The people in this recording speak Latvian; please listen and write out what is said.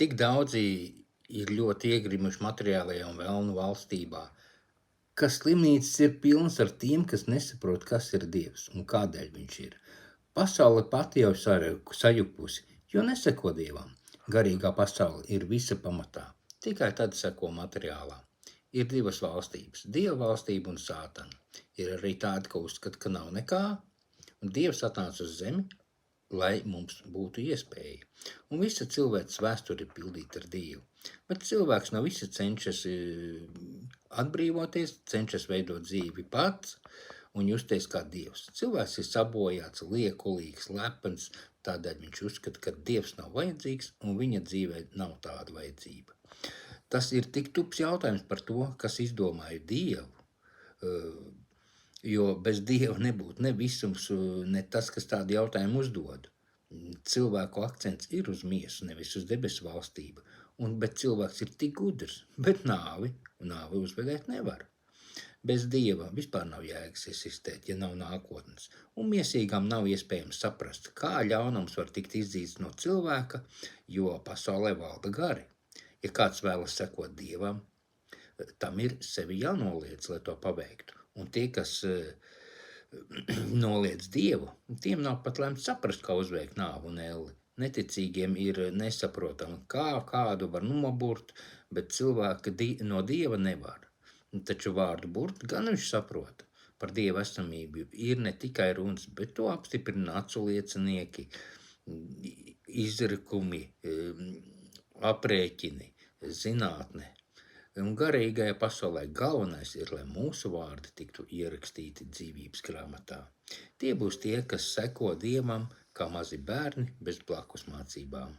Tik daudzi ir ļoti iegrimuši materiālajā un velnu valstībā, ka slimnīcas ir pilnas ar tiem, kas nesaprot, kas ir Dievs un kādēļ viņš ir. Pasaule pati jau sajukusi, jo neseko Dievam. Garīgā pasaule ir visa pamatā, tikai tad seko materiālā. Ir divas valstības – Dieva valstība un Sātana. Ir arī tādi, ka uzskata, ka nav nekā, un Dievs atnāca uz zemi, lai mums būtu iespēja. Un visa cilvēces vēsture ir pildīta ar Dievu. Bet cilvēks no visa cenšas atbrīvoties, cenšas veidot dzīvi pats un justies kā Dievs. Cilvēks ir sabojāts, liekulīgs, lepns, tādēļ viņš uzskata, ka Dievs nav vajadzīgs un viņa dzīvē nav tāda vajadzība. Tas ir tik tups jautājums par to, kas izdomāja Dievu, jo bez Dieva nebūtu ne visums, ne tas, kas tādu jautājumu uzdod. Cilvēku akcents ir uz miesu, nevis uz debesu valstību, bet cilvēks ir tik gudrs, bet nāvi uzvedēt nevar. Bez Dieva vispār nav jēgas eksistēt, ja nav nākotnes, un miesīgām nav iespējams saprast, kā ļaunums var tikt izdzīts no cilvēka, jo pasaulē valda gari. Ja kāds vēlas sekot Dievam, tam ir sevi jānoliedz, lai to paveiktu. Un tie, kas noliedz Dievu, tiem nav pat lemts saprast, kā uzveikt nāvu un elli. Neticīgiem ir nesaprotami, kā kādu var nomaburt, bet cilvēki no Dieva nevar. Taču vārdu burt gan viņš saprota. Par Dieva esamību ir ne tikai runas, bet to apstiprina acu liecinieki, izrakumi, aprēķini, zinātne. Un garīgajā pasaulē galvenais ir, lai mūsu vārdi tiktu ierakstīti dzīvības grāmatā. Tie būs tie, kas seko Dievam kā mazi bērni bez blakus mācībām.